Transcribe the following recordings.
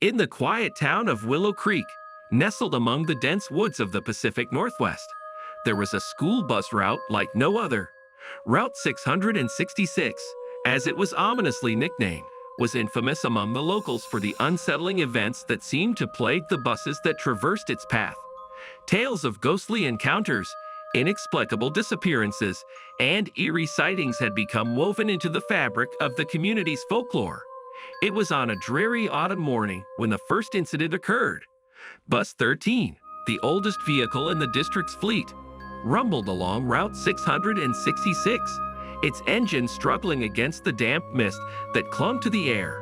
In the quiet town of Willow Creek, nestled among the dense woods of the Pacific Northwest, there was a school bus route like no other. Route 666, as it was ominously nicknamed, was infamous among the locals for the unsettling events that seemed to plague the buses that traversed its path. Tales of ghostly encounters, inexplicable disappearances, and eerie sightings had become woven into the fabric of the community's folklore. It was on a dreary autumn morning when the first incident occurred. Bus 13, the oldest vehicle in the district's fleet, rumbled along Route 666, its engine struggling against the damp mist that clung to the air.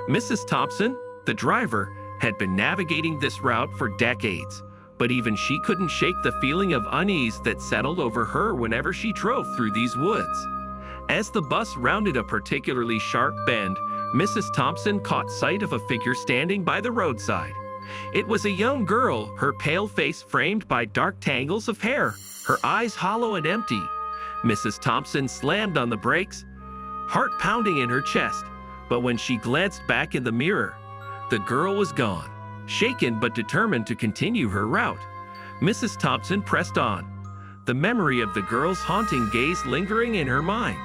Mrs. Thompson, the driver, had been navigating this route for decades, but even she couldn't shake the feeling of unease that settled over her whenever she drove through these woods. As the bus rounded a particularly sharp bend, Mrs. Thompson caught sight of a figure standing by the roadside. It was a young girl, her pale face framed by dark tangles of hair, her eyes hollow and empty. Mrs. Thompson slammed on the brakes, heart pounding in her chest, but when she glanced back in the mirror, the girl was gone. Shaken but determined to continue her route, Mrs. Thompson pressed on, the memory of the girl's haunting gaze lingering in her mind.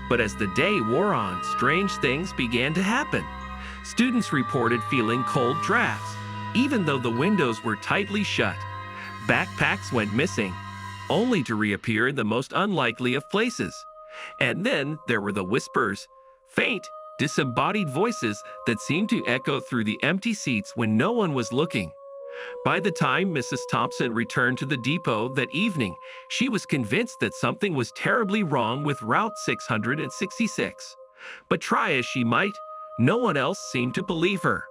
But as the day wore on, strange things began to happen. Students reported feeling cold drafts, even though the windows were tightly shut. Backpacks went missing, only to reappear in the most unlikely of places. And then there were the whispers, faint, disembodied voices that seemed to echo through the empty seats when no one was looking. By the time Mrs. Thompson returned to the depot that evening, she was convinced that something was terribly wrong with Route 666. But try as she might, no one else seemed to believe her.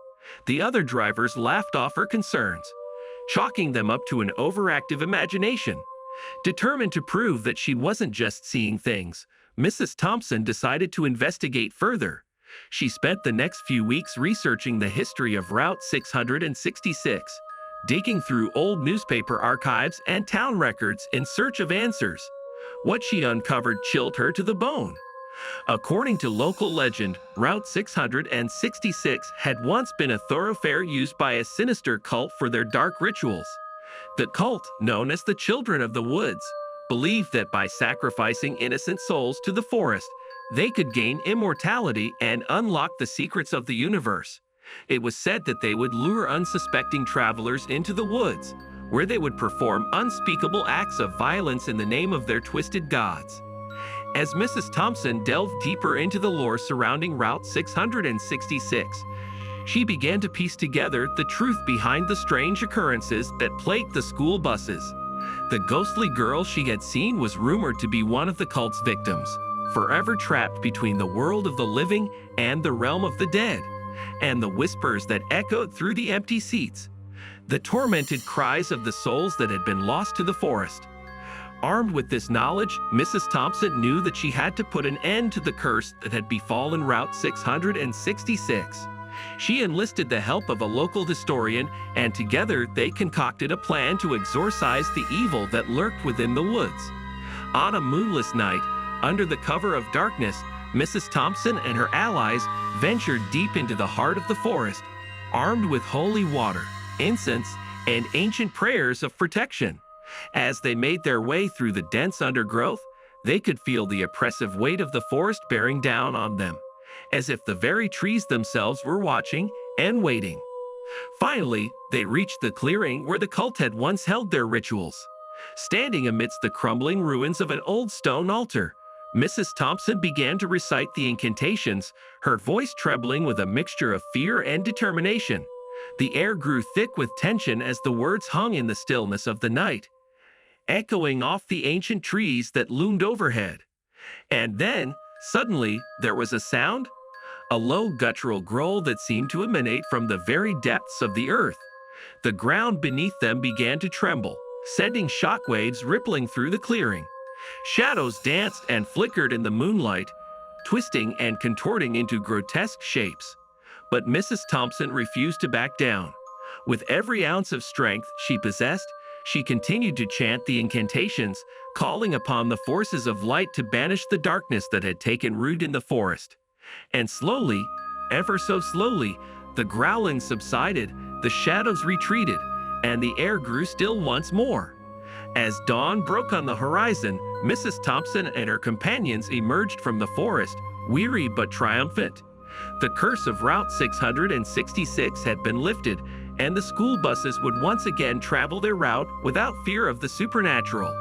The other drivers laughed off her concerns, chalking them up to an overactive imagination. Determined to prove that she wasn't just seeing things, Mrs. Thompson decided to investigate further. She spent the next few weeks researching the history of Route 666, digging through old newspaper archives and town records in search of answers. What she uncovered chilled her to the bone. According to local legend, Route 666 had once been a thoroughfare used by a sinister cult for their dark rituals. The cult, known as the Children of the Woods, believed that by sacrificing innocent souls to the forest, they could gain immortality and unlock the secrets of the universe. It was said that they would lure unsuspecting travelers into the woods, where they would perform unspeakable acts of violence in the name of their twisted gods. As Mrs. Thompson delved deeper into the lore surrounding Route 666, she began to piece together the truth behind the strange occurrences that plagued the school buses. The ghostly girl she had seen was rumored to be one of the cult's victims, forever trapped between the world of the living and the realm of the dead. And the whispers that echoed through the empty seats, the tormented cries of the souls that had been lost to the forest. Armed with this knowledge, Mrs. Thompson knew that she had to put an end to the curse that had befallen Route 666. She enlisted the help of a local historian, and together they concocted a plan to exorcise the evil that lurked within the woods. On a moonless night, under the cover of darkness, Mrs. Thompson and her allies ventured deep into the heart of the forest, armed with holy water, incense, and ancient prayers of protection. As they made their way through the dense undergrowth, they could feel the oppressive weight of the forest bearing down on them, as if the very trees themselves were watching and waiting. Finally, they reached the clearing where the cult had once held their rituals. Standing amidst the crumbling ruins of an old stone altar, Mrs. Thompson began to recite the incantations, her voice trembling with a mixture of fear and determination. The air grew thick with tension as the words hung in the stillness of the night, echoing off the ancient trees that loomed overhead. And then, suddenly, there was a sound, a low guttural growl that seemed to emanate from the very depths of the earth. The ground beneath them began to tremble, sending shockwaves rippling through the clearing. Shadows danced and flickered in the moonlight, twisting and contorting into grotesque shapes. But Mrs. Thompson refused to back down. With every ounce of strength she possessed, she continued to chant the incantations, calling upon the forces of light to banish the darkness that had taken root in the forest. And slowly, ever so slowly, The growling subsided, the shadows retreated, and the air grew still once more. As dawn broke on the horizon, Mrs. Thompson and her companions emerged from the forest, weary but triumphant. The curse of Route 666 had been lifted, and the school buses would once again travel their route without fear of the supernatural.